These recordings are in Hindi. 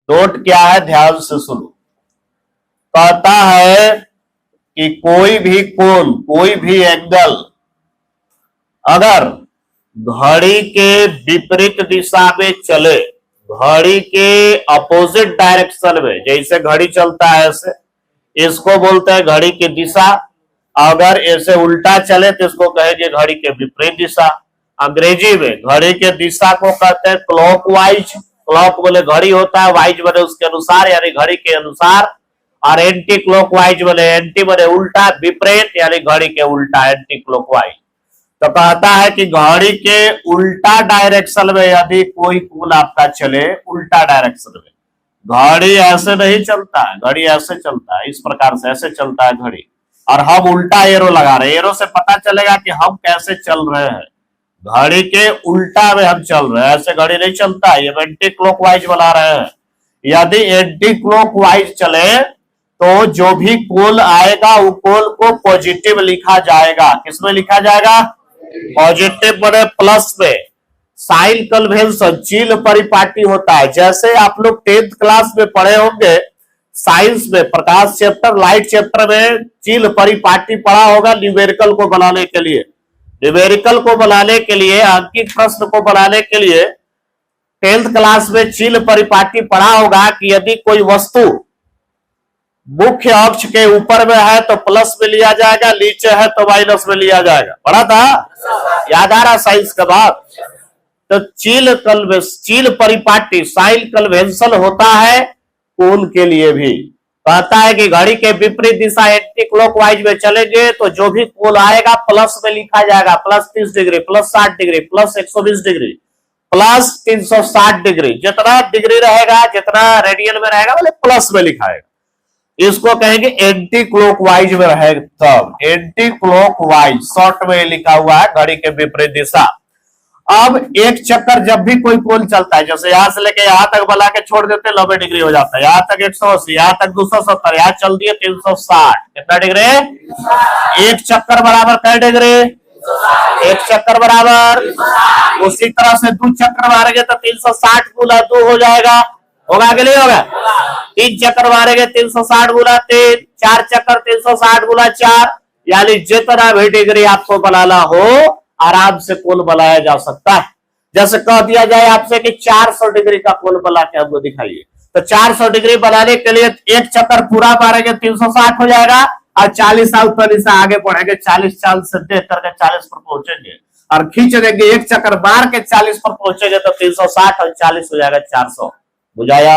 नोट क्या है, ध्यान से सुनो। कहता है कि कोई भी कोण, कोई भी एंगल अगर घड़ी के विपरीत दिशा में चले, घड़ी के अपोजिट डायरेक्शन में, जैसे घड़ी चलता है ऐसे, इसको बोलते हैं घड़ी की दिशा। अगर ऐसे उल्टा चले तो इसको कहेंगे घड़ी के विपरीत दिशा। अंग्रेजी में घड़ी के दिशा को कहते हैं क्लॉकवाइज। क्लॉक बोले घड़ी होता है, वाइज बोले उसके अनुसार यानी घड़ी के अनुसार, और एंटी क्लॉकवाइज बोले, एंटी बोले उल्टा, विपरीत यानी घड़ी के उल्टा, एंटी क्लॉकवाइज। तो कहता है कि घड़ी के उल्टा डायरेक्शन में यदि कोई कोण आपका चले, उल्टा डायरेक्शन में, घड़ी ऐसे नहीं चलता है, घड़ी ऐसे चलता है, इस प्रकार से ऐसे चलता है घड़ी, और हम उल्टा एरो लगा रहे हैं, एरो से पता चलेगा कि हम कैसे चल रहे हैं, घड़ी के उल्टा में हम चल रहे हैं, ऐसे घड़ी नहीं चलता है, ये एंटी क्लॉकवाइज बना रहे हैं। यदि एंटी क्लॉकवाइज चले तो जो भी कोण आएगा वो कोण को पॉजिटिव लिखा जाएगा। किसमें लिखा जाएगा? पॉजिटिव बने प्लस में। साइन कन्वेंशन चिल परिपाटी होता है, जैसे आप लोग 10th क्लास में पढ़े होंगे साइंस में, प्रकाश चैप्टर, लाइट चैप्टर में चिल परिपाटी पढ़ा होगा न्यूमेरिकल को बनाने के लिए। न्यूमेरिकल को बनाने के लिए, अंकित प्रश्न को बनाने के लिए 10th क्लास में चिल परिपाटी पढ़ा होगा कि यदि कोई वस्तु मुख्य अक्ष के ऊपर में है तो प्लस में लिया जाएगा, नीचे है तो माइनस में लिया जाएगा। पढ़ा था? याद आ रहा साइंस का बात? तो चिल परिपाटी, साइन कन्वेंशन होता है कोण के लिए भी। कहता है कि घड़ी के विपरीत दिशा एंटी क्लॉकवाइज में चलेंगे तो जो भी कोण आएगा प्लस में लिखा जाएगा, plus 30 degree, plus 60 degree, plus 120 degree, plus 360 degree. जितना डिग्री रहेगा, जितना रेडियन में रहेगा, बोले प्लस में लिखाएगा। इसको कहेंगे एंटी क्लॉकवाइज में रहेगा, तब एंटी क्लॉकवाइज शॉर्ट में लिखा हुआ है, घड़ी के विपरीत दिशा। अब एक चक्कर जब भी कोई कोण चलता है, जैसे यहां से लेके यहां तक बना के छोड़ देते 90 डिग्री हो जाता है, यहां तक 180, यहां तक 270, यहां चल दिए 360। कितना डिग्री? एक चक्कर बराबर कै डिग्री? एक चक्कर बराबर। उसी तरह से 2 चक्कर मारेंगे तो 360 गुना 2 हो जाएगा। होगा कि नहीं होगा? 3 चक्कर मारेंगे 360 गुना 3, 4 चक्कर 360 गुना 4, यानी जितना भी डिग्री आपको बनाना हो आराम से कोण बनाया जा सकता है। जैसे कह दिया जाए आपसे कि 400 डिग्री का कोण बना के हमको दिखाइए, तो 400 डिग्री बनाने के लिए एक चक्कर पूरा मारेंगे 360 हो जाएगा, और 40 से आगे बढ़ेंगे, 40 से देख करके 40 पर पहुंचेंगे, और खींच देंगे, एक चक्कर मार के 40 पर पहुंचेंगे तो 360 और 40 हो जाएगा 400। बुझाया?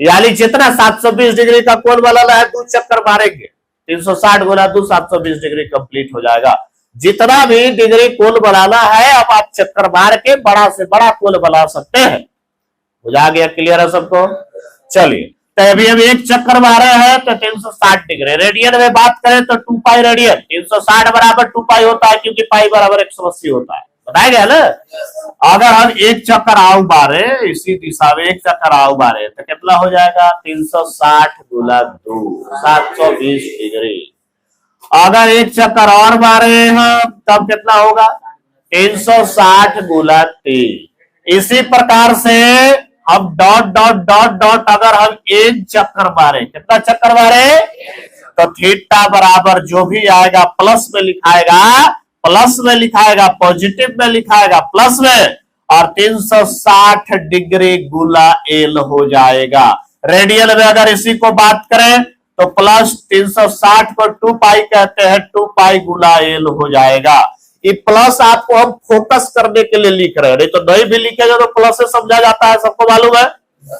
यानी जितना 720 डिग्री का कोण बनाना है 2 चक्कर मारेंगे, 360 गुना 2, 720 डिग्री कंप्लीट हो जाएगा। जितना भी डिग्री कोण बनाना है अब आप चक्कर मार के बड़ा से बड़ा कोण बना सकते हैं। बुझा गया? क्लियर है सबको? चलिए, तो अभी हम एक चक्कर मारे हैं तो 360 डिग्री। रेडियन में बात करें तो 2 पाई रेडियन, 360 बराबर 2 पाई होता है, क्योंकि पाई बराबर 180 होता है। बताया गया ना? अगर हम एक चक्कर आऊ मारे इसी दिशा में, एक चक्कर आऊ मारे तो कितना हो जाएगा? 360 गुना 2, 720 डिग्री। अगर एक चक्कर और मारे हैं तब कितना होगा? 360 गुना 3। इसी प्रकार से हम डॉट डॉट डॉट डॉट, अगर हम एक चक्कर मारे, कितना चक्कर मारे? तो थीटा बराबर जो भी आएगा प्लस में लिखाएगा, प्लस में लिखाएगा, पॉजिटिव में लिखाएगा प्लस में, और 360 डिग्री गुना एल हो जाएगा। रेडियन में अगर इसी को बात करें तो प्लस 360 को 2 पाई कहते हैं, 2 पाई गुना एल हो जाएगा। ये प्लस आपको हम फोकस करने के लिए लिख रहे हैं, नहीं तो नहीं भी लिखेगा तो प्लस से समझा जाता है, सबको मालूम है,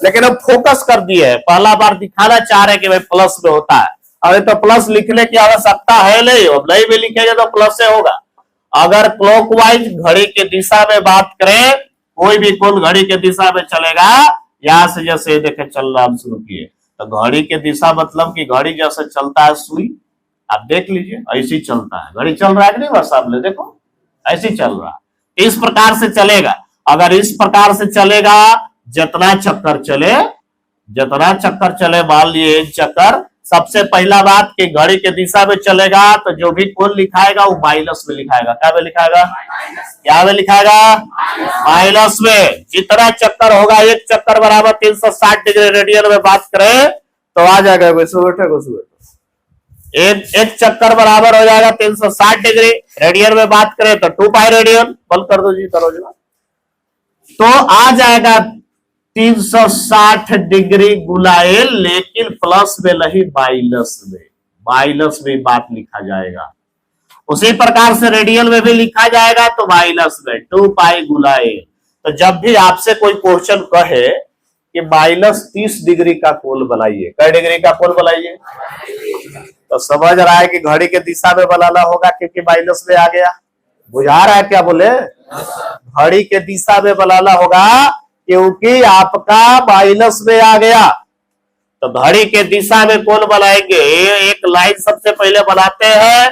लेकिन हम फोकस कर दिए है, पहला बार दिखाना चाह रहे हैं कि भाई प्लस में होता है। अरे तो प्लस लिखने की आवश्यकता है नहीं, अब नहीं भी लिखेंगे तो प्लस से होगा। अगर क्लॉकवाइज घड़ी के दिशा में बात करें, कोई भी कोण घड़ी के दिशा में चलेगा, यहां से जैसे देखे चलना हम शुरू किए तो घड़ी के दिशा मतलब कि घड़ी जैसे चलता है सुई, आप देख लीजिए ऐसे चलता है, घड़ी चल रहा है कि नहीं बस सामने देखो, ऐसे चल रहा है। इस प्रकार से चलेगा। अगर इस प्रकार से चलेगा, जितना चक्कर चले मान लिए एक चक्कर सबसे पहला बात कि घड़ी के दिशा में चलेगा तो जो भी कोण लिखाएगा वो माइनस में लिखाएगा। क्या में लिखाएगा? क्या में लिखाएगा? माइनस में। जितना चक्कर होगा, एक चक्कर बराबर 360 डिग्री रेडियन में बात करें तो आ जाएगा। एक चक्कर बराबर हो जाएगा 360 डिग्री। रेडियन में बात करें तो 2 पाई रेडियन। बंद कर दो जी, करो जी। तो आ जाएगा 360 डिग्री गुलाएल, लेकिन प्लस में नहीं माइनस में। माइनस में बात लिखा जाएगा। उसी प्रकार से रेडियन में भी लिखा जाएगा तो माइनस में 2 पाई गुलाएल। तो जब भी आपसे कोई क्वेश्चन कहे कि -30 डिग्री का कोण बनाइए, कै डिग्री का कोण बनाइए, तो समझ रहा है कि घड़ी के दिशा में बनाना होगा क्योंकि माइनस में आ गया। बुझा रहा है क्या बोले? घड़ी के दिशा में बनाना होगा क्योंकि आपका माइनस में आ गया। तो घड़ी के दिशा में कोण बनाएंगे, एक लाइन सबसे पहले बनाते हैं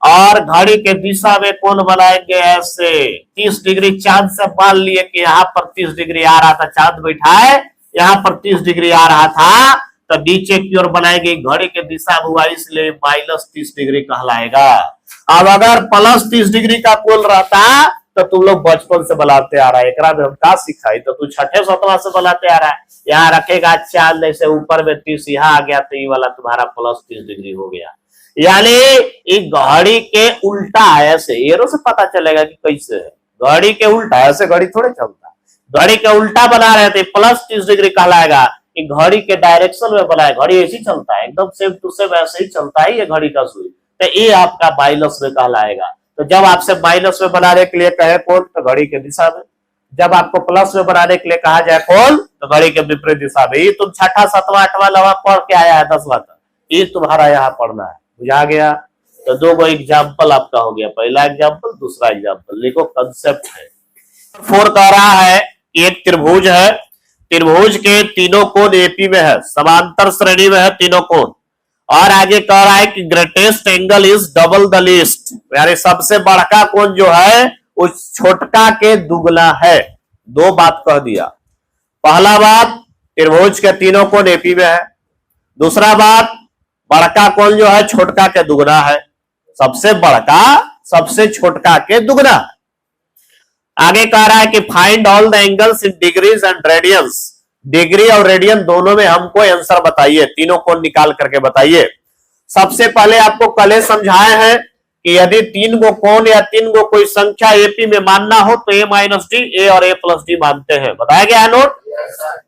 और घड़ी के दिशा में कोण बनाएंगे ऐसे 30 डिग्री। चांद से मान लिए कि यहाँ पर 30 डिग्री आ रहा था, चांद बैठा है यहाँ पर 30 डिग्री आ रहा था, तो नीचे की ओर बनाएंगे। घड़ी के दिशा हुआ इसलिए -30 डिग्री कहलाएगा। अब अगर +30 डिग्री का कोण रहता तो तुम लोग बचपन से बनाते आ रहा है, एकरा में हम का सिखाई, तो तू छठे सतवा से बनाते आ रहा है। यहाँ रखेगा चांद ऐसे ऊपर में 30, यहाँ आ गया तो ये वाला तुम्हारा +30 डिग्री हो गया। यानी एक घड़ी के उल्टा है, ऐसे एरो से पता चलेगा कि कैसे है। घड़ी के उल्टा, ऐसे घड़ी थोड़े चलता, घड़ी के उल्टा बना रहे थे +30 डिग्री कहलाएगा। घड़ी के डायरेक्शन में बनाए, घड़ी ऐसे ही चलता है, एकदम सेम टू सेम ऐसे ही चलता है ये घड़ी का सुई, तो ये आपका माइनस में कहलाएगा। तो जब आपसे माइनस में बनाने के लिए कहे कोण तो घड़ी के दिशा में, जब आपको प्लस में बनाने के लिए कहा जाए कोण तो घड़ी के विपरीत दिशा में। ये तुम छठा, सतवा, आठवां, नवा पढ़ के आया है 10वां तक, ये तुम्हारा यहाँ पढ़ना है। बुझा गया? तो 2 एग्जाम्पल आपका हो गया, पहला एग्जाम्पल, दूसरा एग्जाम्पल। लिखो कंसेप्ट है। 4 कह रहा है कि एक त्रिभुज है, त्रिभुज के तीनों कोण एपी में है, समांतर श्रेणी में है तीनों कोण, और आगे कह रहा है कि greatest angle is double the least, यानी सबसे बड़का कोण जो है उस छोटका के दुगना है। 2 बात कह दिया। पहला बात, त्रिभुज के तीनों कोण एपी में है। दूसरा बात, बड़का कोण जो है छोटका के दुगना है। सबसे बड़का सबसे छोटका के दुगना। आगे कह रहा है कि find all the angles in degrees and radians, degree और रेडियन दोनों में हमको आंसर बताइए, तीनों कोण निकाल करके बताइए। सबसे पहले आपको कल समझाए हैं कि यदि 3 गो कोण या 3 गो कोई संख्या एपी में मानना हो तो a-d, a और a+d मानते हैं। बताया गया है नोट?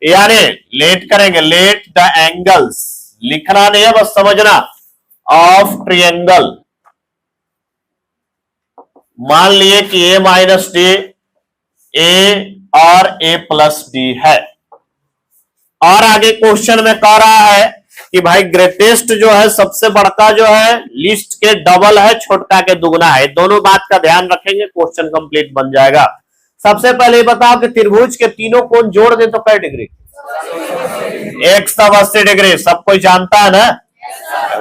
यानी लेट करेंगे, लेट द एंगल्स, लिखना नहीं है बस समझना, ऑफ ट्रायंगल। मान लिए कि a-d, a और a+d है। और आगे क्वेश्चन में कह रहा है कि भाई ग्रेटेस्ट जो है सबसे बड़का जो है लिस्ट के डबल है, छोटका के दुगना है। दोनों बात का ध्यान रखेंगे, क्वेश्चन कंप्लीट बन जाएगा। सबसे पहले बताओ कि त्रिभुज के तीनों कोण जोड़ दे तो कै डिग्री? 180 डिग्री। सब कोई जानता है ना?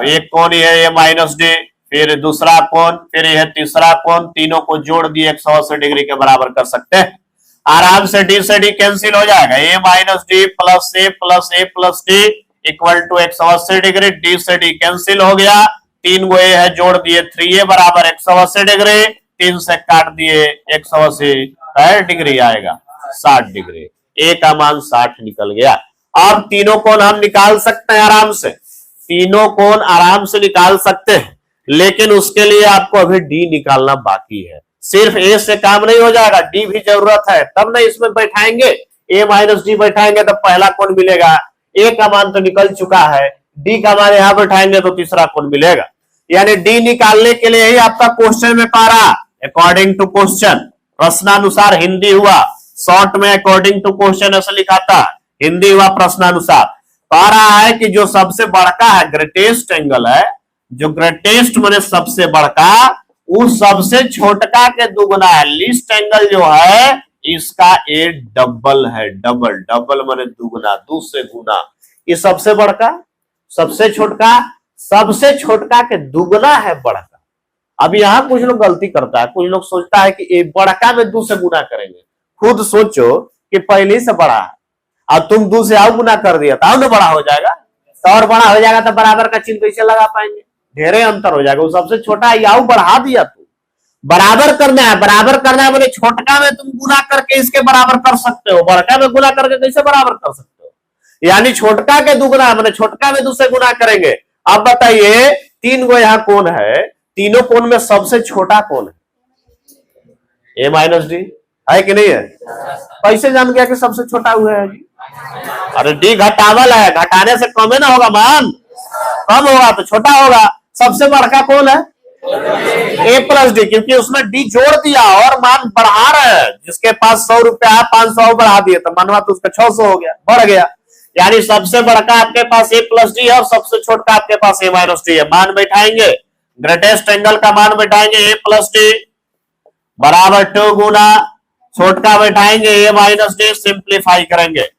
एक कोण ये -d, फिर दूसरा कोण, फिर यह तीसरा कोण, तीनों को जोड़ दिए 180 डिग्री के बराबर कर सकते हैं आराम से। d से d कैंसिल हो जाएगा, a-d plus a+d equal to 180 degree. d से d कैंसिल हो गया, 3 गो a है जोड़ दिए, 3a बराबर 180 डिग्री, 3 से काट दिए 180 डिग्री आएगा 60 डिग्री। a का मान 60 निकल गया। अब तीनों कोण हम निकाल सकते हैं आराम से, तीनों कोण आराम से निकाल सकते हैं, लेकिन उसके लिए आपको अभी d निकालना बाकी है। सिर्फ a से काम नहीं हो जाएगा, d भी जरूरत है, तब ना इसमें बैठाएंगे, a-d बैठाएंगे तो पहला कोण मिलेगा। a का मान तो निकल चुका है, d का मान यहां बैठाएंगे तो तीसरा कोण मिलेगा। यानी d निकालने के लिए ही आपका क्वेश्चन में पा रहा, अकॉर्डिंग टू क्वेश्चन, प्रश्नानुसार हिंदी हुआ, शॉर्ट में अकॉर्डिंग टू क्वेश्चन ऐसा लिखा था, हिंदी हुआ प्रश्नानुसार। पा रहा है कि जो सबसे बड़का है ग्रेटेस्ट एंगल है, जो ग्रेटेस्ट माने सबसे बड़का, उस सबसे छोटका के दुगना है। लीस्ट एंगल जो है इसका ए डबल है, डबल, डबल माने दुगना, 2 से गुना। ये सबसे बड़का, सबसे छोटका, सबसे छोटका के दुगना है बड़का। अब यहाँ कुछ लोग गलती करता है, कुछ लोग सोचता है कि ये बड़का में 2 से गुना करेंगे। खुद सोचो कि पहले से बड़ा है और तुम 2 से आओ गुना कर दिया तो ना बड़ा हो जाएगा। तो और बड़ा हो जाएगा तो बराबर का चिन्ह कैसे लगा पाएंगे, ढेरे अंतर हो जाएगा। वो सबसे छोटा है, याऊ बढ़ा दिया तू, बराबर करना है, बराबर करना है बोले छोटका में तुम गुना करके इसके बराबर कर सकते हो, बड़का में गुना करके कैसे बराबर कर सकते हो, यानी छोटका के दुगुना मैंने छोटका में दूसरे गुना करेंगे। अब बताइए 3 गो यहाँ कोण है, तीनों कोण में सबसे छोटा कौन है, ए माइनस डी है कि नहीं है? कैसे जान गया कि सबसे छोटा हुआ है जी? अरे डी घटावल है, घटाने से कम है ना होगा, मान कम होगा तो छोटा होगा। सबसे बड़का कौन है, ए प्लस डी, क्योंकि उसमें डी जोड़ दिया और मान बढ़ा रहे हैं। जिसके पास 100 रुपया है 500 बढ़ा दिए तो मानवा तो उसका 600 हो गया, बढ़ गया। यानी सबसे बड़का आपके पास ए प्लस डी है और सबसे छोटा आपके पास ए माइनस डी है। मान बैठाएंगे, ग्रेटेस्ट एंगल का मान बैठाएंगे ए प्लस डी बराबर 2 गुना छोटका बैठाएंगे ए माइनस डी, सिंप्लीफाई करेंगे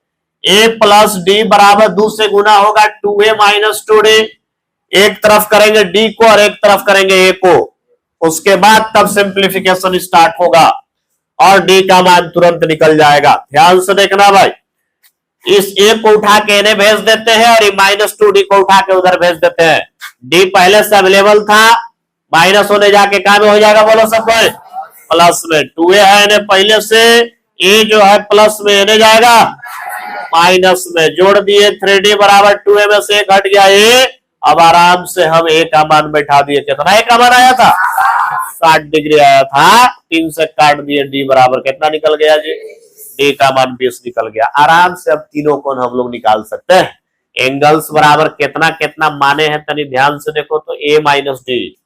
ए प्लस डी बराबर 2 से गुना होगा 2a माइनस 2d, एक तरफ करेंगे डी को और एक तरफ करेंगे ए को, उसके बाद तब सिंप्लीफिकेशन स्टार्ट होगा और डी का मान तुरंत निकल जाएगा। ध्यान से देखना भाई, इस ए को उठा के इन्हें भेज देते हैं और माइनस 2d को उठा के उधर भेज देते हैं। डी पहले से अवेलेबल था, माइनस होने जाके क्या में हो जाएगा बोलो सब भाई, प्लस में। 2a है इन्हें पहले से, ए जो है प्लस में इन्हें जाएगा माइनस में, जोड़ दिए 3d बराबर 2a में से घट गया ए। अब आराम से हम ए का मान बैठा दिए, कितना ए का मान आया था 60 डिग्री आया था, 3 से काट दिए, डी बराबर कितना निकल गया जी, डी का मान 20 निकल गया। आराम से अब तीनों कोण हम लोग निकाल सकते हैं। एंगल्स बराबर कितना कितना माने हैं तनी ध्यान से देखो तो ए माइनस डी,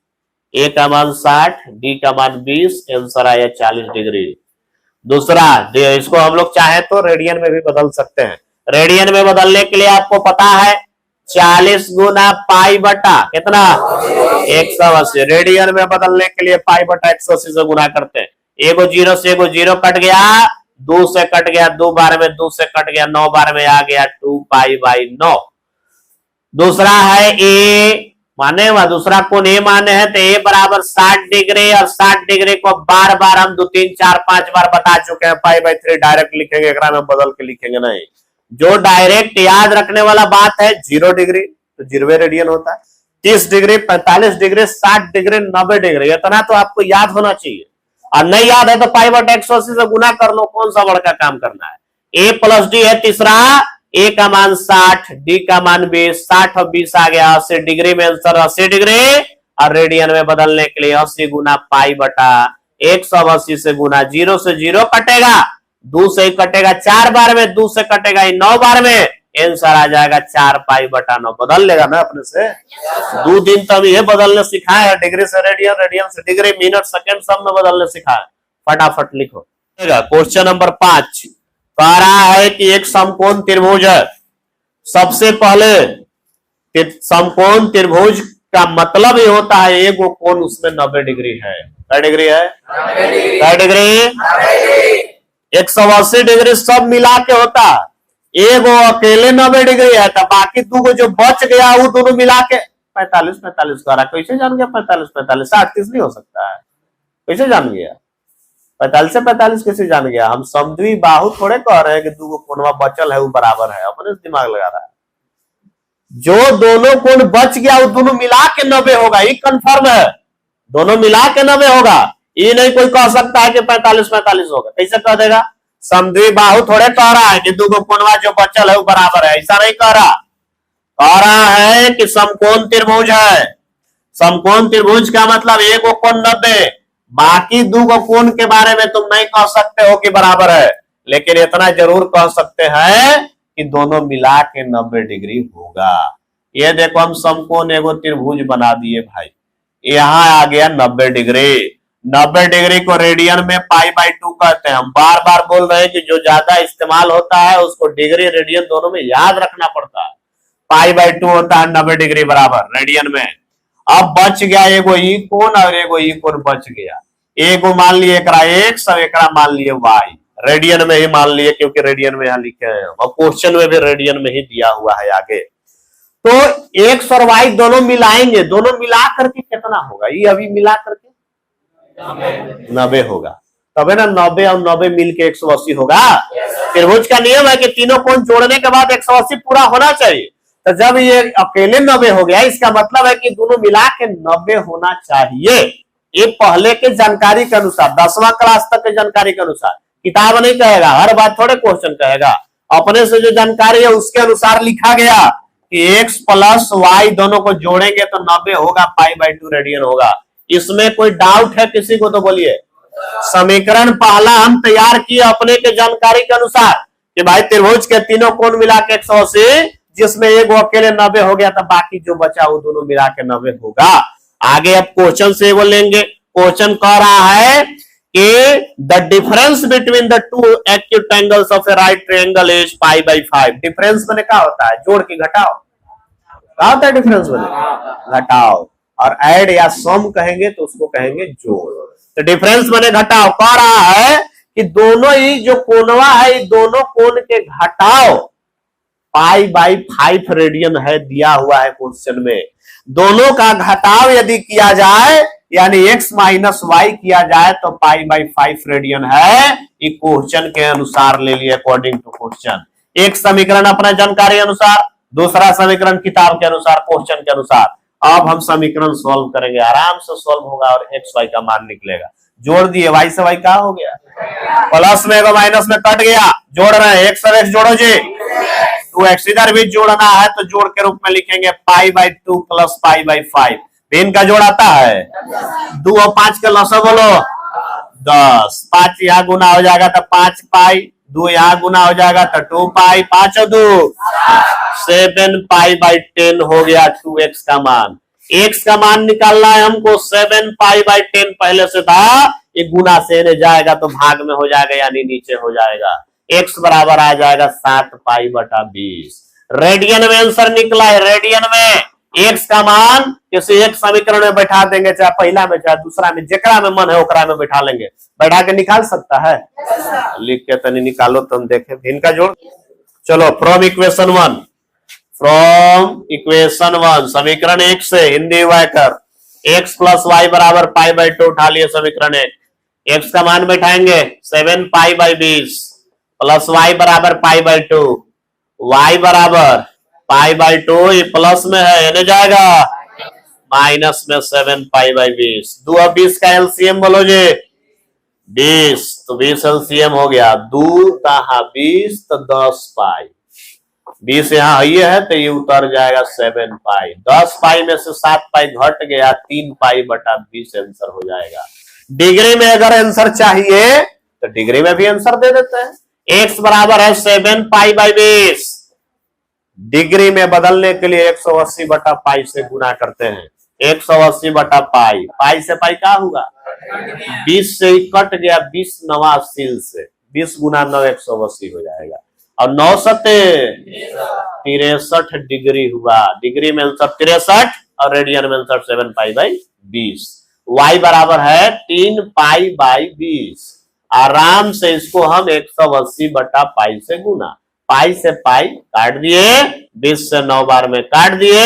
ए का मान 60, डी का मान 20, आंसर आया 40 डिग्री। दूसरा इसको हम लोग चाहे तो रेडियन में भी बदल सकते हैं। रेडियन में बदलने के लिए आपको पता है 40 गुना पाई बटा कितना 180। रेडियन में बदलने के लिए पाई बटा 180 से गुना करते हैं। एगो 0 से एगो 0 कट गया, 2 से कट गया, 2 बार में 2 से कट गया, 9 बार में आ गया 2 पाई बाई 9। दूसरा है ए माने वा, दूसरा कोण ए माने हैं तो ए बराबर 60 डिग्री, और 60 डिग्री को बार बार हम 2 3 4 5 बार बता चुके हैं। पाई बाई 3 डायरेक्ट लिखेंगे, एकरा में बदल के लिखेंगे नहीं। जो डायरेक्ट याद रखने वाला बात है 0 डिग्री तो 0 रेडियन होता है, 30 डिग्री 45 डिग्री 60 डिग्री 90 डिग्री, इतना तो आपको याद होना चाहिए। और नहीं याद है तो पाई बटा 180 से गुना कर लो, कौन सा बड़का काम करना है। ए प्लस डी है तीसरा, ए का मान 60, डी का मान 20, 60 और 20 आ गया 80 डिग्री में, आंसर 80 डिग्री। और रेडियन में बदलने के लिए 80 गुना पाई बटा 180 से गुना, 0 से 0 कटेगा, 2 से कटेगा 4 बार में, 2 से कटेगा 9 बार में, आंसर आ जाएगा 4 पाई बटा 9। बदल लेगा ना अपने से। 2 दिन तब ये बदलने सिखाए है, डिग्री से रेडियन, रेडियन से डिग्री, मिनट सेकंड सब में बदलने सिखाए। फटाफट लिखो। क्वेश्चन नंबर 5 कह रहा है कि एक समकोण त्रिभुज है। सबसे पहले समकोण त्रिभुज का मतलब ये होता है एक कोण उसमें 90 डिग्री है। क्या डिग्री है? 90 डिग्री। 180 डिग्री सब मिला के होता है, एगो अकेले 90 डिग्री है तो बाकी 2 जो बच गया वो दोनों मिला के 45 45 कह रहा। कैसे जान गया 45 45? 60 30 नहीं हो सकता है, कैसे जान गया 45 से 45 कैसे जान गया? हम समद्वि बाहु थोड़े कह रहे हैं कि 2 कोणवा बचल है वो बराबर है, अपने दिमाग लगा रहा है। जो दोनों कोण बच गया वो दोनों मिला के 90 होगा, ये कंफर्म है, दोनों मिला के 90 होगा। ये नहीं कोई कह सकता है कि 45 45 होगा, कैसे कह देगा? समद्वि बाहु थोड़े कह रहा है कि 2 कोणवा जो बचल है वो बराबर है, ऐसा नहीं कह रहा। कह रहा है कि समकोण त्रिभुज है। समकोण त्रिभुज का मतलब एक कोण 90, बाकी 2 कोण के बारे में तुम नहीं कह सकते हो कि बराबर है, लेकिन इतना जरूर कह सकते हैं कि दोनों मिला के 90 डिग्री होगा। ये देखो हम समकोण एगो त्रिभुज बना दिए भाई, यहाँ आ गया 90 डिग्री। 90 डिग्री को रेडियन में पाई बाई 2 कहते हैं। हम बार बार बोल रहे हैं कि जो ज्यादा इस्तेमाल होता है उसको डिग्री रेडियन दोनों में याद रखना पड़ता है। पाई बाई 2 होता है 90 डिग्री बराबर रेडियन में। अब बच गया एगो ई कोण और एगो ई कोण बच गया। एगो मान लिए एकरा x और एकरा मान लिए y, रेडियन में ही मान लिए क्योंकि रेडियन में यहाँ लिखे हैं और क्वेश्चन में भी रेडियन में ही दिया हुआ है आगे। तो x और y दोनों मिलाएंगे, दोनों मिला करके कितना होगा? ये अभी मिला करके 90 होगा, तब है ना 90 और 90 मिलके 180 होगा। त्रिभुज का नियम है कि तीनों कोण जोड़ने के बाद 180 पूरा होना चाहिए। तो जब ये अकेले 90 हो गया, इसका मतलब है कि दोनों मिला के 90 होना चाहिए। ये पहले के जानकारी के अनुसार, 10वां क्लास तक के जानकारी के अनुसार, किताब नहीं कहेगा, हर बात थोड़े क्वेश्चन कहेगा, अपने से जो जानकारी है उसके अनुसार लिखा गया कि x प्लस वाई दोनों को जोड़ेंगे तो 90 होगा, π/2 रेडियन होगा। इसमें कोई डाउट है किसी को तो बोलिए। समीकरण पहला हम तैयार किए अपने के जानकारी के अनुसार कि भाई त्रिभुज के तीनों कोण मिला के 180, जिसमें एक वो अकेले 90 हो गया, तो बाकी जो बचा वो दोनों मिला के 90 होगा। आगे अब क्वेश्चन से वो लेंगे। क्वेश्चन कह रहा है कि the difference between the two acute angles of a right triangle is π/5। Difference मैंने क्या होता है? जोड़ के घटाओ। क्या होता है डिफरेंस मैंने? घटाओ। और ऐड या सम कहेंगे तो उसको कहेंगे जोड़। तो डिफरेंस मैंने घटाओ कह रहा है कि दोनों ही जो कोणवा है, दोनों कोण के घटाओ π/5 रेडियन है, दिया हुआ है क्वेश्चन में। दोनों का घटाव यदि किया जाए यानी x माइनस वाई किया जाए तो π/5 रेडियन है। ये क्वेश्चन के अनुसार ले लिए, अकॉर्डिंग टू क्वेश्चन। एक समीकरण अपना जानकारी अनुसार, दूसरा समीकरण किताब के अनुसार, क्वेश्चन के अनुसार। अब हम समीकरण सॉल्व करेंगे, आराम से सॉल्व होगा और एक्स वाई का मान निकलेगा। जोड़ दिए, वाई से वाई क्या हो गया? प्लस में माइनस में कट गया, जोड़ रहे हैं, एक्स और एक्स जोड़ो जी, 2x। इधर भी जोड़ना है तो जोड़ के रूप में लिखेंगे π/2 प्लस π/5। इनका जोड़ आता है 2 और 5 के लसा बोलो 10। 5 यहाँ गुना हो जाएगा तो 5 पाई, 2 यहाँ गुना हो जाएगा तो 2 पाई, 5 और 2 7 π/10 हो गया 2x का मान। x का मान निकालना है हमको, 7 π/10 पहले से था, ये गुना से जाएगा तो भाग में हो जाएगा यानी नीचे हो जाएगा। x बराबर आ जाएगा 7 π/20। रेडियन में आंसर निकला है। रेडियन में x का मान किसी एक समीकरण में बैठा देंगे, चाहे पहला में चाहे दूसरा में, जेकरा में मन है ओकरा में बैठा लेंगे। बैठा के निकाल सकता है? लिख के तनी निकालो तो हम देखें इनका जोड़। चलो फ्रॉम इक्वेशन 1, फ्रॉम इक्वेशन 1 समीकरण 1 से हिंदी वाकर x प्लस वाई बराबर π/2 उठा लिए समीकरण 1। x का मान बैठाएंगे 7 π/20 प्लस वाई बराबर π/2, y बराबर π/2, ये प्लस में है यानी जाएगा माइनस में 7 π/20। 2 और 20 का एलसीएम बोलो जी 20, तो 20 एलसीएम हो गया। 2 कहा 20 तो 10 पाई, 20 यहाँ है तो ये उतर जाएगा 7 पाई। 10 पाई में से 7 पाई घट गया, 3 π/20 आंसर हो जाएगा। डिग्री में अगर आंसर चाहिए तो डिग्री में भी आंसर दे देते हैं। x बराबर है 7 π/20। डिग्री में बदलने के लिए 180/पाई से गुना करते हैं। 180/पाई, पाई से पाई क्या होगा? 20 से ही कट गया, 20 9 सील से 20 गुना 9 180 हो जाएगा। और 9 सते 63 डिग्री हुआ। डिग्री में आंसर 63 और रेडियन में आंसर 7 π/20। y बराबर है 3 π/20। आराम से इसको हम 180/पाई से गुना, पाई से पाई काट दिए, 20 से 9 बार में काट दिए,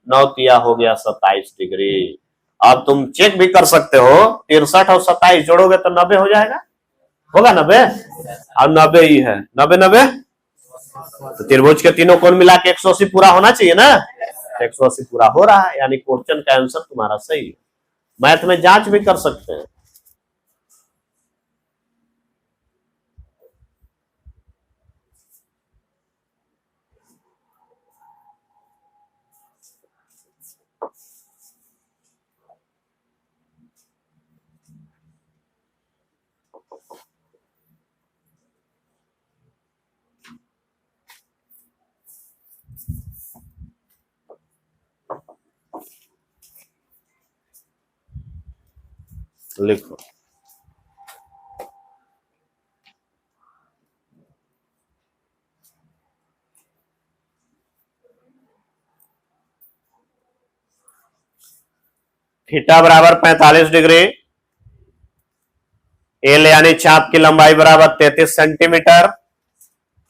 9 तिया हो गया 27 डिग्री। अब तुम चेक भी कर सकते हो, 63 और 27 जोड़ोगे तो 90 हो जाएगा, होगा 90। अब 90 ही है, 90 तो त्रिभुज के तीनों कोण मिला के 180 पूरा होना चाहिए ना। 180 पूरा हो रहा है, यानी क्वेश्चन का आंसर तुम्हारा सही है। मैथ में जांच भी कर सकते हैं। लिखो थीटा बराबर 45 डिग्री, एल यानी चाप की लंबाई बराबर 33 सेंटीमीटर,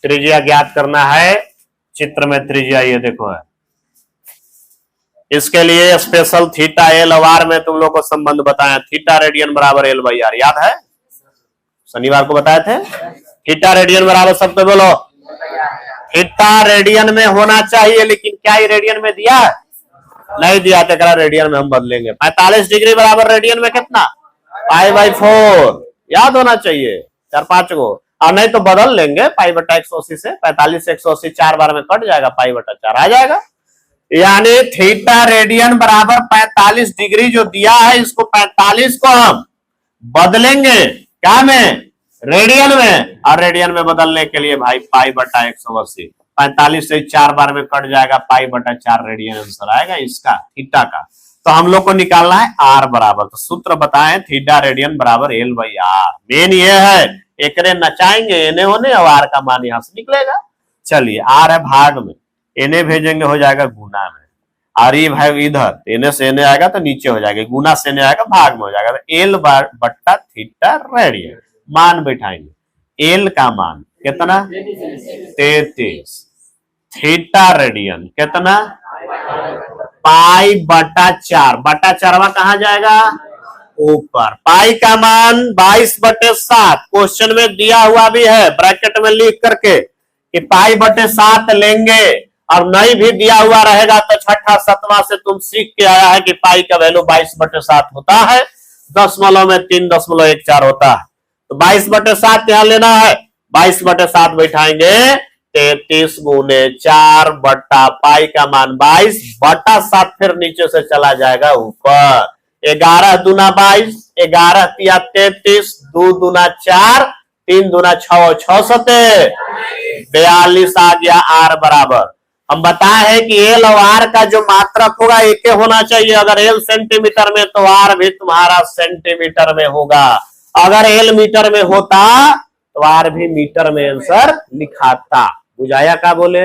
त्रिज्या ज्ञात करना है। चित्र में त्रिज्या ये देखो है। इसके लिए स्पेशल थीटा एल और आर में तुम लोग को संबंध बताया, थीटा रेडियन बराबर L/R, याद है? शनिवार को बताए थे। थीटा रेडियन बराबर, सब पे बोलो थीटा रेडियन में होना चाहिए, लेकिन क्या ही रेडियन में दिया है? नहीं दिया तो रेडियन में हम बदलेंगे। 45 डिग्री बराबर रेडियन में कितना? π/4। याद होना चाहिए 4-5 को। और नहीं तो बदल लेंगे π/180 से। 45 से 180 4 बार में कट जाएगा, π/4 आ जाएगा। यानी थीटा रेडियन बराबर 45 डिग्री जो दिया है, इसको 45 को हम बदलेंगे क्या में? रेडियन में। और रेडियन में बदलने के लिए भाई π/180, 45 से 4 बार में कट जाएगा, π/4 रेडियन आंसर आएगा इसका, थीटा का। तो हम लोग को निकालना है आर बराबर। तो सूत्र बताएं, थीटा रेडियन बराबर L/R। मेन ये है, एक नचाएंगे एने होने और आर का मान यहां से निकलेगा। चलिए, आर है भाग में, एने भेजेंगे हो जाएगा गुना में, और ये भाई इधर एने से एने आएगा तो नीचे हो जाएगा, गुना से एने आएगा भाग में हो जाएगा। तो L/थीटा रेडियन मान बैठाएंगे। एल का मान कितना? 33। थीटा रेडियन कितना? π/4। बटा 4 कहा जाएगा? ऊपर। पाई का मान 22/7 क्वेश्चन में दिया हुआ भी है, ब्रैकेट में लिख करके कि π/7 लेंगे। और नहीं भी दिया हुआ रहेगा तो 6ठा 7वां से तुम सीख के आया है कि पाई का वैल्यू 22/7 होता है, दशमलव में 3.14 होता है। तो 22/7 यहां लेना है, 22/7 बैठाएंगे। 33 गुने 4 बट्टा पाई का मान 22/7 फिर नीचे से चला जाएगा ऊपर। 11 दूना 22, 11 तिया 33, 2 दूना 4, 3 दूना 6, 6 सते 42 आ गया आर बराबर। हम बताए हैं कि एल और आर का जो मात्रक होगा एक होना चाहिए। अगर एल सेंटीमीटर में तो आर भी तुम्हारा सेंटीमीटर में होगा। अगर एल मीटर में होता तो आर भी मीटर में आंसर लिखाता। बुझाया क्या बोले?